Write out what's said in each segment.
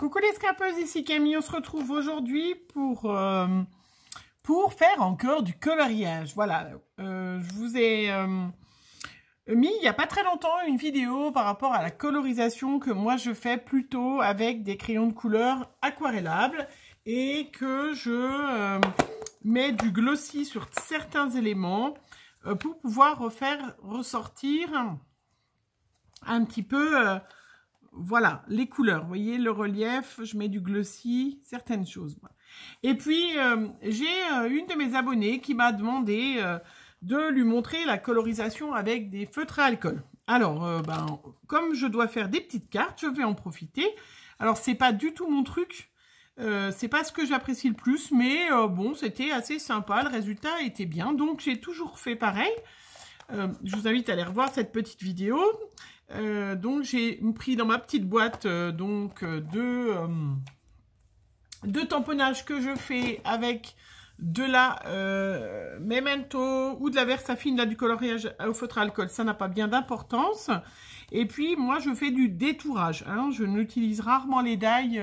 Coucou les scrapeuses, ici Camille, on se retrouve aujourd'hui pour faire encore du coloriage. Voilà, je vous ai mis il n'y a pas très longtemps une vidéo par rapport à la colorisation que moi je fais plutôt avec des crayons de couleur aquarellables et que je mets du glossy sur certains éléments pour pouvoir faire ressortir un petit peu... voilà, les couleurs, vous voyez le relief, je mets du glossy, certaines choses. Voilà. Et puis, j'ai une de mes abonnées qui m'a demandé de lui montrer la colorisation avec des feutres à alcool. Alors, comme je dois faire des petites cartes, je vais en profiter. Alors, c'est pas du tout mon truc, c'est pas ce que j'apprécie le plus, mais bon, c'était assez sympa, le résultat était bien, donc j'ai toujours fait pareil. Je vous invite à aller revoir cette petite vidéo. Donc j'ai pris dans ma petite boîte deux tamponnages que je fais avec de la Memento ou de la Versafine, là, du coloriage au feutre à alcool, ça n'a pas bien d'importance. Et puis moi je fais du détourage, hein. Je n'utilise rarement les die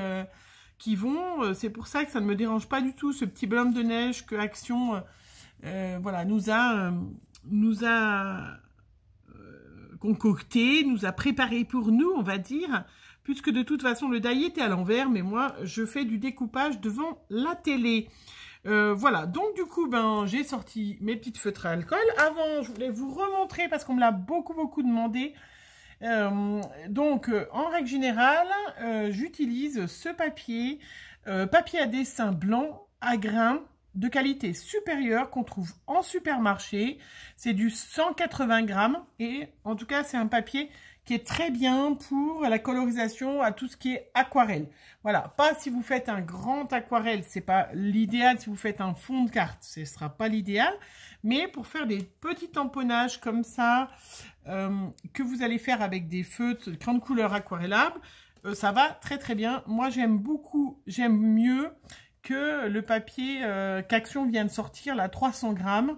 qui vont, c'est pour ça que ça ne me dérange pas du tout ce petit bonhomme de neige que Action voilà, nous a concocté, nous a préparé pour nous, on va dire, puisque de toute façon le die était à l'envers, mais moi je fais du découpage devant la télé. Voilà, donc du coup j'ai sorti mes petites feutres à alcool. Avant, je voulais vous remontrer parce qu'on me l'a beaucoup demandé. En règle générale, j'utilise ce papier, papier à dessin blanc à grains de qualité supérieure qu'on trouve en supermarché. C'est du 180 grammes et en tout cas c'est un papier qui est très bien pour la colorisation à tout ce qui est aquarelle. Voilà, pas si vous faites un grand aquarelle, c'est pas l'idéal. Si vous faites un fond de carte, ce sera pas l'idéal, mais pour faire des petits tamponnages comme ça que vous allez faire avec des feutres grande couleur aquarellables, ça va très bien. Moi j'aime mieux que le papier qu'Action vient de sortir, là, 300 grammes.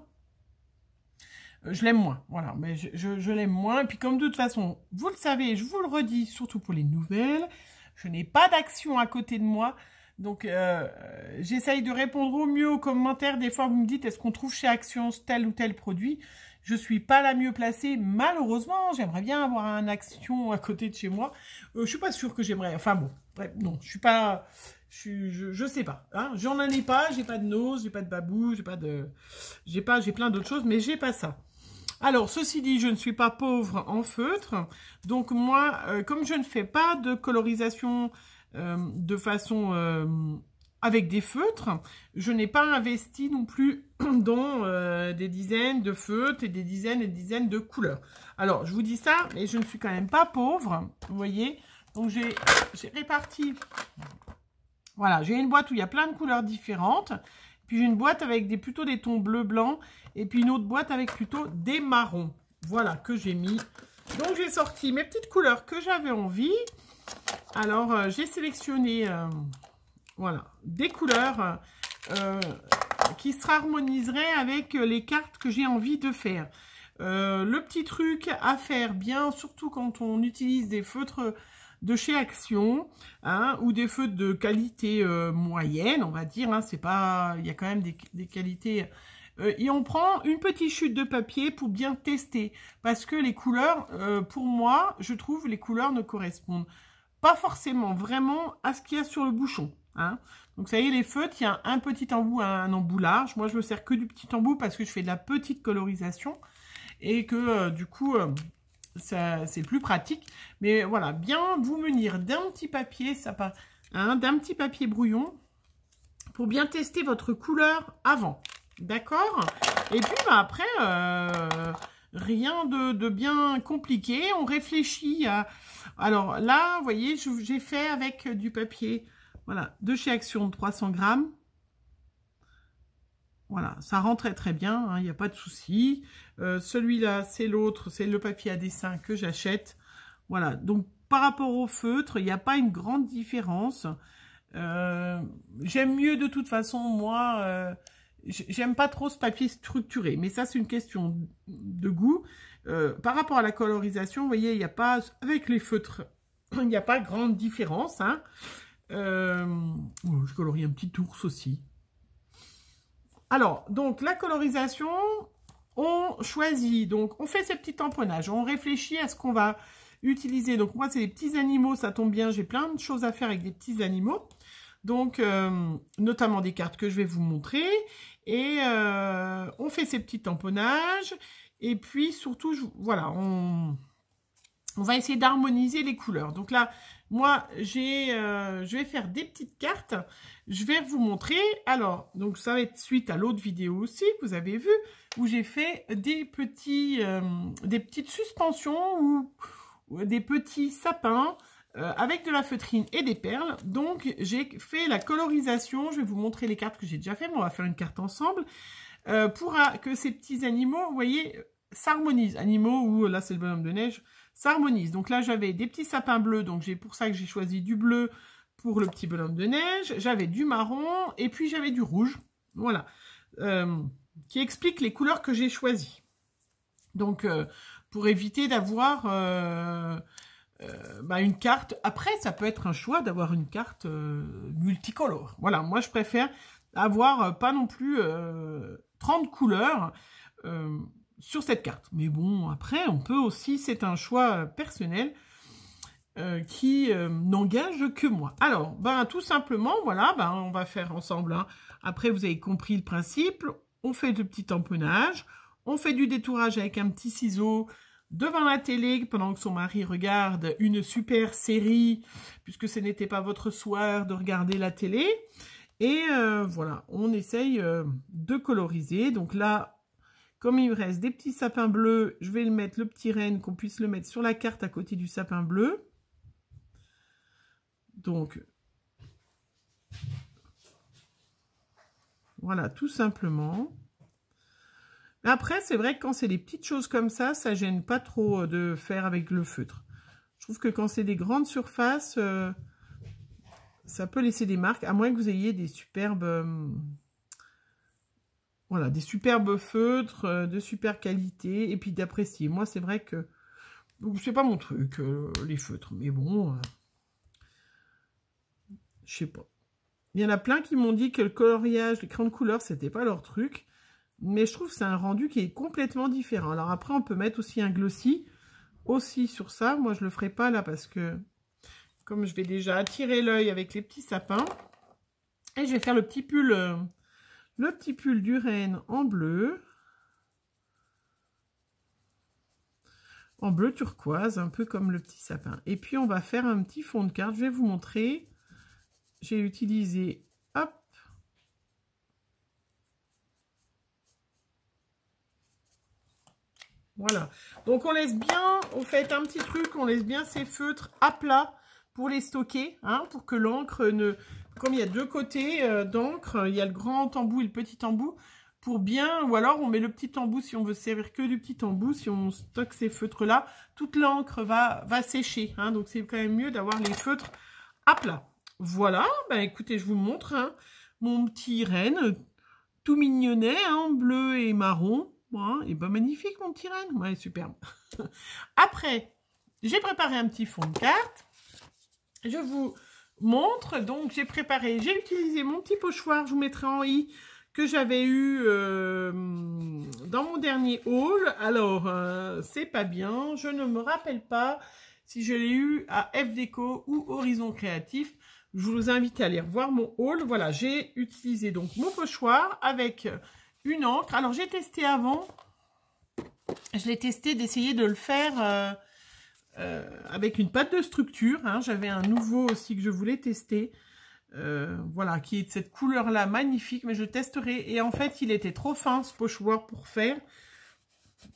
Je l'aime moins, voilà, mais je l'aime moins. Et puis comme de toute façon, vous le savez, je vous le redis, surtout pour les nouvelles, je n'ai pas d'Action à côté de moi. Donc, j'essaye de répondre au mieux aux commentaires. Des fois, vous me dites, est-ce qu'on trouve chez Action tel ou tel produit? Je ne suis pas la mieux placée, malheureusement. J'aimerais bien avoir un Action à côté de chez moi. Je ne suis pas sûre que j'aimerais... Enfin bon, bref, non, je suis pas... Je sais pas, hein. J'en ai pas, j'ai pas de nose, j'ai pas de babou, j'ai plein d'autres choses, mais j'ai pas ça. Alors, ceci dit, je ne suis pas pauvre en feutre, donc moi, comme je ne fais pas de colorisation de façon avec des feutres, je n'ai pas investi non plus dans des dizaines de feutres et des dizaines de couleurs. Alors, je vous dis ça, mais je ne suis quand même pas pauvre, vous voyez. Donc, j'ai réparti... Voilà, j'ai une boîte où il y a plein de couleurs différentes. Puis j'ai une boîte avec plutôt des tons bleu-blanc. Et puis une autre boîte avec plutôt des marrons. Voilà, que j'ai mis. Donc j'ai sorti mes petites couleurs que j'avais envie. Alors j'ai sélectionné voilà, des couleurs qui se harmoniseraient avec les cartes que j'ai envie de faire. Le petit truc à faire bien, surtout quand on utilise des feutres de chez Action, hein, ou des feutres de qualité moyenne, on va dire, hein, c'est pas, il y a quand même des qualités, et on prend une petite chute de papier pour bien tester, parce que les couleurs, pour moi, je trouve les couleurs ne correspondent pas forcément vraiment à ce qu'il y a sur le bouchon, hein. Donc ça y est, les feutres, il y a un petit embout, un embout large. Moi je me sers que du petit embout parce que je fais de la petite colorisation et que du coup c'est plus pratique, mais voilà, bien vous munir d'un petit papier, hein, d'un petit papier brouillon pour bien tester votre couleur avant, d'accord? Et puis après, rien de bien compliqué, on réfléchit à... Alors là, vous voyez, j'ai fait avec du papier, voilà, de chez Action de 300 grammes. Voilà, ça rend très bien, il n'y a pas de souci. Celui-là, c'est l'autre, c'est le papier à dessin que j'achète. Voilà, donc par rapport au feutre, il n'y a pas une grande différence. J'aime mieux de toute façon, moi, j'aime pas trop ce papier structuré, mais ça c'est une question de goût. Par rapport à la colorisation, vous voyez, il n'y a pas, avec les feutres, il n'y a pas grande différence, hein. Je colorie un petit ours aussi. Alors, donc, la colorisation, on choisit. Donc, on fait ces petits tamponnages. On réfléchit à ce qu'on va utiliser. Donc, moi, c'est des petits animaux. Ça tombe bien. J'ai plein de choses à faire avec des petits animaux. Donc, notamment des cartes que je vais vous montrer. Et on fait ces petits tamponnages. Et puis, surtout, voilà, on va essayer d'harmoniser les couleurs. Donc là, moi, je vais faire des petites cartes. Je vais vous montrer. Alors, donc ça va être suite à l'autre vidéo aussi que vous avez vu, où j'ai fait des petites suspensions ou des petits sapins avec de la feutrine et des perles. Donc, j'ai fait la colorisation. Je vais vous montrer les cartes que j'ai déjà fait, mais on va faire une carte ensemble pour que ces petits animaux, vous voyez, s'harmonisent. Animaux ou là, c'est le bonhomme de neige, s'harmonisent. Donc là, j'avais des petits sapins bleus, donc c'est pour ça que j'ai choisi du bleu pour le petit bonhomme de neige. J'avais du marron et puis j'avais du rouge. Voilà. Qui explique les couleurs que j'ai choisies. Donc, pour éviter d'avoir une carte. Après, ça peut être un choix d'avoir une carte multicolore. Voilà, moi, je préfère avoir pas non plus 30 couleurs sur cette carte. Mais bon, après, on peut aussi, c'est un choix personnel qui n'engage que moi. Alors, tout simplement, voilà, on va faire ensemble. Hein. Après, vous avez compris le principe. On fait de petits tamponnages. On fait du détourage avec un petit ciseau devant la télé pendant que son mari regarde une super série, puisque ce n'était pas votre soir de regarder la télé. Et voilà, on essaye de coloriser. Donc là, comme il me reste des petits sapins bleus, je vais le mettre, le petit renne, qu'on puisse le mettre sur la carte à côté du sapin bleu. Donc, voilà, tout simplement. Après, c'est vrai que quand c'est des petites choses comme ça gêne pas trop de faire avec le feutre. Je trouve que quand c'est des grandes surfaces, ça peut laisser des marques, à moins que vous ayez des superbes... voilà, des superbes feutres de super qualité, et puis d'apprécier. Moi, c'est vrai que c'est pas mon truc, les feutres, mais bon, je sais pas. Il y en a plein qui m'ont dit que le coloriage, les crayons de couleur, c'était pas leur truc, mais je trouve que c'est un rendu qui est complètement différent. Alors après, on peut mettre aussi un glossy aussi sur ça. Moi, je le ferai pas là parce que, comme je vais déjà attirer l'œil avec les petits sapins, et je vais faire le petit pull du renne en bleu turquoise, un peu comme le petit sapin. Et puis, on va faire un petit fond de carte. Je vais vous montrer. J'ai utilisé, hop, voilà. Donc, on laisse bien, on fait un petit truc, on laisse bien ces feutres à plat pour les stocker, hein, pour que l'encre ne... Comme il y a deux côtés d'encre, il y a le grand embout et le petit embout, pour bien... Ou alors, on met le petit embout si on veut servir que du petit embout. Si on stocke ces feutres-là, toute l'encre va sécher. Hein, donc, c'est quand même mieux d'avoir les feutres à plat. Voilà, écoutez, je vous montre hein, mon petit renne, tout mignonnet, hein, bleu et marron. Hein, et magnifique mon petit renne, ouais, superbe. Après, j'ai préparé un petit fond de carte. Je vous montre, donc j'ai utilisé mon petit pochoir, je vous mettrai en i, que j'avais eu dans mon dernier haul. Alors, c'est pas bien, je ne me rappelle pas si je l'ai eu à F-Déco ou Horizon Créatif. Je vous invite à aller revoir mon haul. Voilà, j'ai utilisé donc mon pochoir avec une encre. Alors, j'ai testé avant. Je l'ai testé d'essayer de le faire avec une pâte de structure. Hein. J'avais un nouveau aussi que je voulais tester. Voilà, qui est de cette couleur-là magnifique. Mais je testerai. Et en fait, il était trop fin, ce pochoir, pour faire.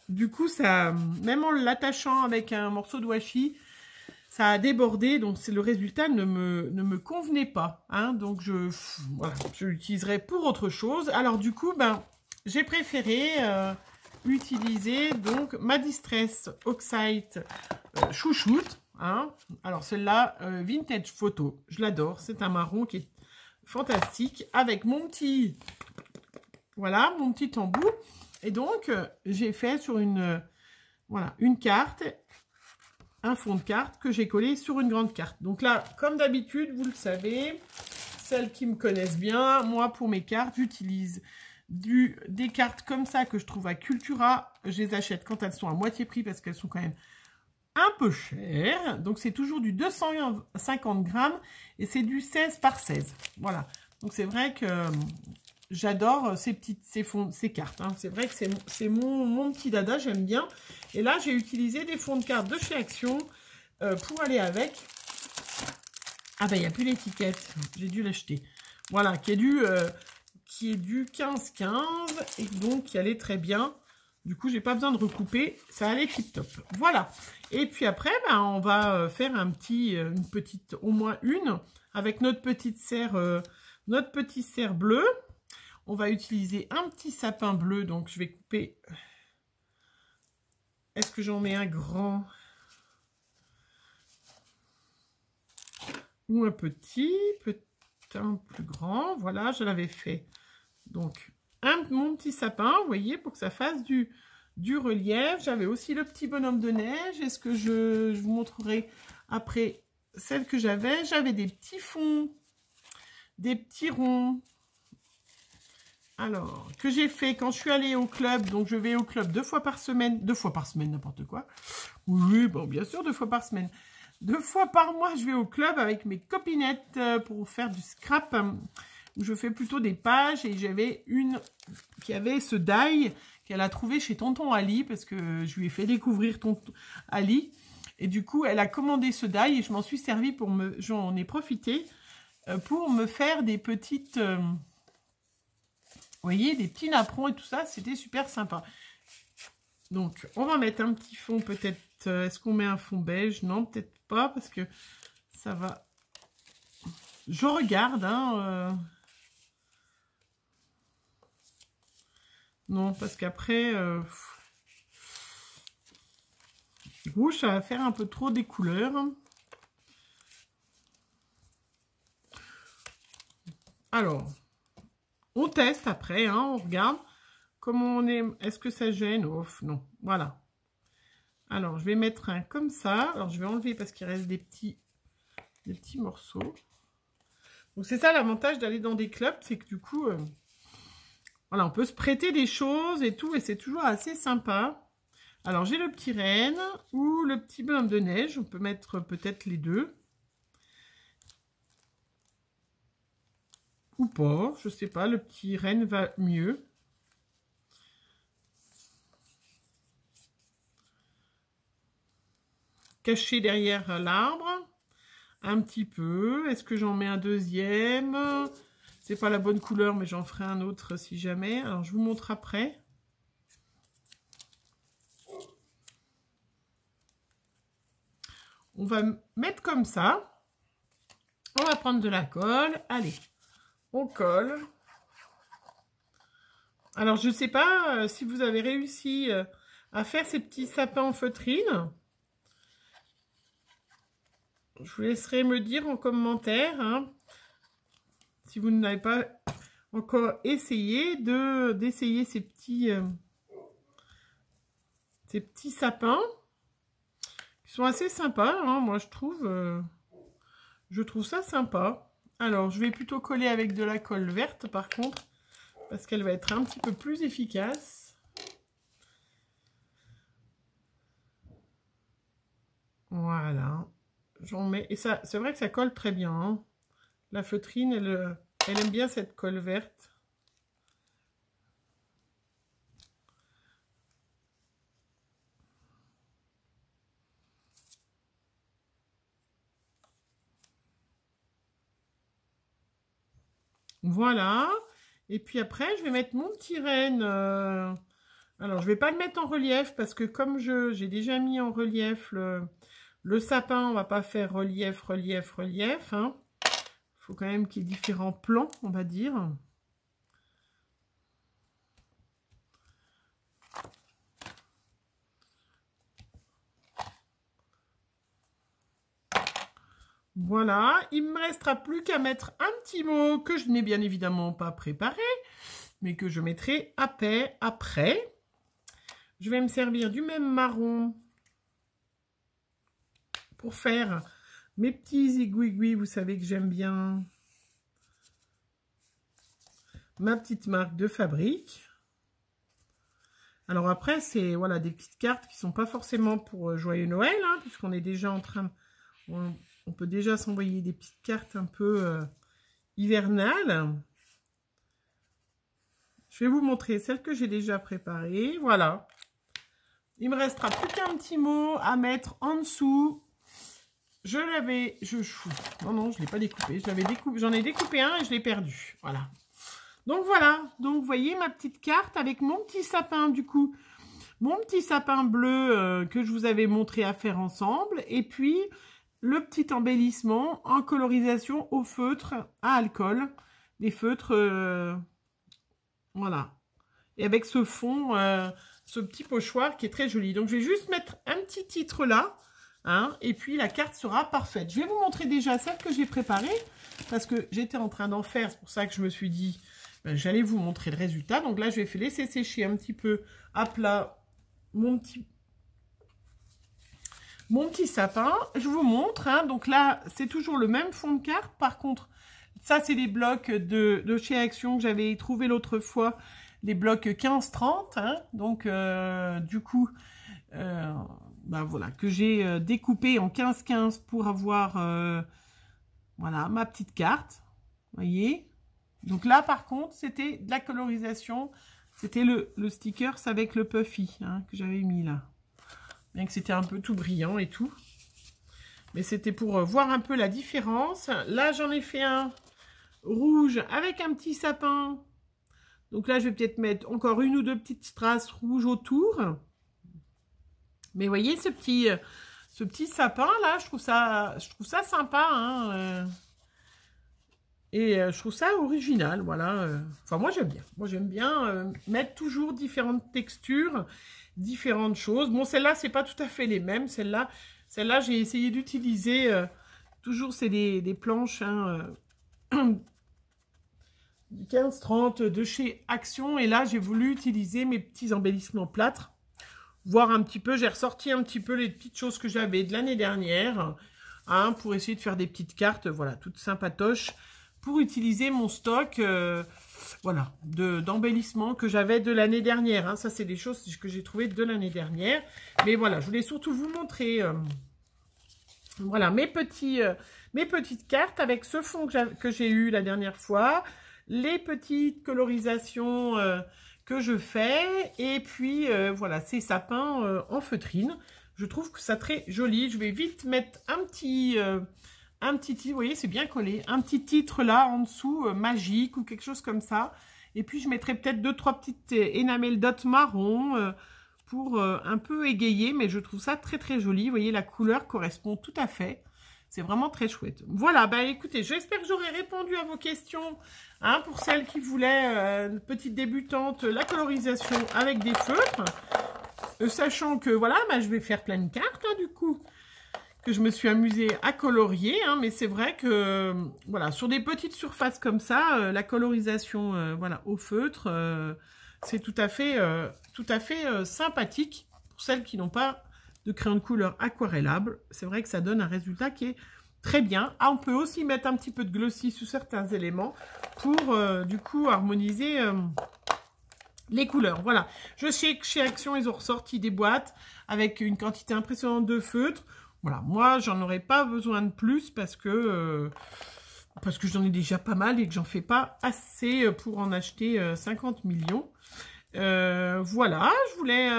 Du coup, ça, même en l'attachant avec un morceau de washi, ça a débordé, donc le résultat ne me convenait pas. Hein, donc, je l'utiliserai pour autre chose. Alors, du coup, j'ai préféré utiliser donc ma Distress Oxide Chouchoute. Hein. Alors, celle-là, Vintage Photo. Je l'adore. C'est un marron qui est fantastique. Avec mon petit... Voilà, mon petit embout. Et donc, j'ai fait sur une carte... un fond de carte que j'ai collé sur une grande carte. Donc là, comme d'habitude, vous le savez, celles qui me connaissent bien, moi pour mes cartes, j'utilise des cartes comme ça que je trouve à Cultura. Je les achète quand elles sont à moitié prix parce qu'elles sont quand même un peu chères. Donc c'est toujours du 250 grammes et c'est du 16 par 16. Voilà. Donc c'est vrai que j'adore ces cartes. Hein. C'est vrai que c'est mon petit dada, j'aime bien. Et là, j'ai utilisé des fonds de cartes de chez Action pour aller avec. Ah ben, il n'y a plus l'étiquette. J'ai dû l'acheter. Voilà, qui est du 15-15 et donc qui allait très bien. Du coup, j'ai pas besoin de recouper. Ça allait tip top. Voilà. Et puis après, ben, on va faire une petite, au moins une, avec notre petite serre, notre petit cerf bleu. On va utiliser un petit sapin bleu. Donc, je vais couper. Est-ce que j'en mets un grand ou un petit, peut-être un plus grand. Voilà, je l'avais fait. Donc, mon petit sapin, vous voyez, pour que ça fasse du relief. J'avais aussi le petit bonhomme de neige. Est-ce que je vous montrerai après celle que j'avais? J'avais des petits fonds, des petits ronds. Alors, que j'ai fait quand je suis allée au club. Donc, je vais au club 2 fois par semaine. 2 fois par semaine, n'importe quoi. Oui, bon, bien sûr, 2 fois par semaine. 2 fois par mois, je vais au club avec mes copinettes pour faire du scrap. Où je fais plutôt des pages. Et j'avais une qui avait ce die qu'elle a trouvé chez Tonton Ali. Parce que je lui ai fait découvrir Tonton Ali. Et du coup, elle a commandé ce die. Et je m'en suis servi j'en ai profité pour me faire des petites... vous voyez, des petits napperons et tout ça, c'était super sympa. Donc, on va mettre un petit fond peut-être. Est-ce qu'on met un fond beige? Non, peut-être pas, parce que ça va... Je regarde, hein. Non, parce qu'après... rouge, ça va faire un peu trop des couleurs. Alors... On teste après, hein, on regarde comment on est. Est-ce que ça gêne? Ouf, non. Voilà. Alors, je vais mettre un comme ça. Alors, je vais enlever parce qu'il reste des petits morceaux. Donc, c'est ça l'avantage d'aller dans des clubs, c'est que du coup, voilà, on peut se prêter des choses et tout, et c'est toujours assez sympa. Alors, j'ai le petit renne ou le petit bonhomme de neige. On peut mettre peut-être les deux. Ou pas, je sais pas, le petit renne va mieux. Caché derrière l'arbre, un petit peu. Est-ce que j'en mets un deuxième? C'est pas la bonne couleur, mais j'en ferai un autre si jamais. Alors, je vous montre après. On va mettre comme ça. On va prendre de la colle. Allez. On colle. Alors, je ne sais pas si vous avez réussi à faire ces petits sapins en feutrine. Je vous laisserai me dire en commentaire, hein, si vous n'avez pas encore essayé d'essayer ces petits sapins. Ils sont assez sympas, hein, moi je trouve ça sympa. Alors, je vais plutôt coller avec de la colle verte, par contre, parce qu'elle va être un petit peu plus efficace. Voilà. J'en mets... Et ça, c'est vrai que ça colle très bien. Hein. La feutrine, elle aime bien cette colle verte. Voilà. Et puis après, je vais mettre mon petit renne. Alors, je ne vais pas le mettre en relief parce que comme j'ai déjà mis en relief le sapin, on ne va pas faire relief, relief, relief. Hein. Il faut quand même qu'il y ait différents plans, on va dire. Voilà, il ne me restera plus qu'à mettre un petit mot que je n'ai bien évidemment pas préparé, mais que je mettrai après. Je vais me servir du même marron pour faire mes petits aiguilles. Vous savez que j'aime bien ma petite marque de fabrique. Alors après, c'est voilà, des petites cartes qui sont pas forcément pour Joyeux Noël, hein, puisqu'on est déjà en train... On peut déjà s'envoyer des petites cartes un peu hivernales. Je vais vous montrer celle que j'ai déjà préparée. Voilà. Il me restera plus qu'un petit mot à mettre en dessous. Je l'avais... Non, je ne l'ai pas découpé. J'en ai découpé un et je l'ai perdu. Voilà. Donc voilà, donc vous voyez ma petite carte avec mon petit sapin du coup, mon petit sapin bleu que je vous avais montré à faire ensemble, et puis le petit embellissement en colorisation au feutre à alcool, des feutres, voilà, et avec ce fond, ce petit pochoir qui est très joli. Donc je vais juste mettre un petit titre là, hein, et puis la carte sera parfaite. Je vais vous montrer déjà celle que j'ai préparée, parce que j'étais en train d'en faire, c'est pour ça que je me suis dit... j'allais vous montrer le résultat. Donc là, je vais laisser sécher un petit peu à plat mon petit sapin. Je vous montre. Hein. Donc là, c'est toujours le même fond de carte. Par contre, ça, c'est les blocs de chez Action que j'avais trouvé l'autre fois. Les blocs 15-30. Hein. Donc, du coup, voilà, que j'ai découpé en 15-15 pour avoir voilà, ma petite carte. Vous voyez ? Donc là, par contre, c'était de la colorisation. C'était le sticker avec le puffy hein, que j'avais mis là. Bien que c'était un peu tout brillant et tout. Mais c'était pour voir un peu la différence. Là, j'en ai fait un rouge avec un petit sapin. Donc là, je vais peut-être mettre encore une ou deux petites strass rouges autour. Mais vous voyez, ce petit sapin là, je trouve ça sympa. Hein, et je trouve ça original, voilà. Enfin, moi, j'aime bien. Moi, j'aime bien mettre toujours différentes textures, différentes choses. Bon, celle-là, c'est pas tout à fait les mêmes. Celle-là, j'ai essayé d'utiliser... toujours, c'est des planches hein, du 15-30 de chez Action. Et là, j'ai voulu utiliser mes petits embellissements plâtre. Voir un petit peu, j'ai ressorti un petit peu les petites choses que j'avais de l'année dernière. Hein, pour essayer de faire des petites cartes, voilà, toutes sympatoches. Pour utiliser mon stock voilà, d'embellissement que j'avais de l'année dernière. Hein. Ça, c'est des choses que j'ai trouvées de l'année dernière. Mais voilà, je voulais surtout vous montrer voilà, mes petites cartes avec ce fond que j'ai eu la dernière fois, les petites colorisations que je fais, et puis voilà, ces sapins en feutrine. Je trouve que ça très joli. Je vais vite mettre un petit titre, vous voyez, c'est bien collé. Un petit titre là, en dessous, magique ou quelque chose comme ça. Et puis, je mettrai peut-être 2-3 petites enamel dots marron pour un peu égayer. Mais je trouve ça très, très joli. Vous voyez, la couleur correspond tout à fait. C'est vraiment très chouette. Voilà, bah écoutez, j'espère que j'aurai répondu à vos questions. Hein, pour celles qui voulaient, petite débutante, la colorisation avec des feutres. Sachant que, voilà, bah, je vais faire plein de cartes, hein, du coup. Que je me suis amusée à colorier, hein, mais c'est vrai que voilà, sur des petites surfaces comme ça, la colorisation voilà, au feutre, c'est tout à fait sympathique pour celles qui n'ont pas de crayon de couleur aquarellable. C'est vrai que ça donne un résultat qui est très bien. Ah, on peut aussi mettre un petit peu de glossy sur certains éléments pour du coup harmoniser les couleurs. Voilà, je sais que chez Action, ils ont ressorti des boîtes avec une quantité impressionnante de feutres. Voilà, moi, j'en aurais pas besoin de plus parce que j'en ai déjà pas mal et que j'en fais pas assez pour en acheter 50 millions. Voilà, je voulais,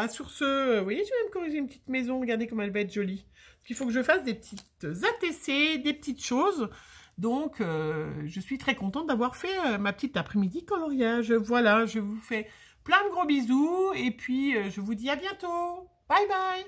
sur ce, vous voyez, je vais me corriger une petite maison, regardez comme elle va être jolie. Il faut que je fasse des petites ATC, des petites choses. Donc, je suis très contente d'avoir fait ma petite après-midi coloriage. Voilà, je vous fais plein de gros bisous et puis je vous dis à bientôt. Bye bye!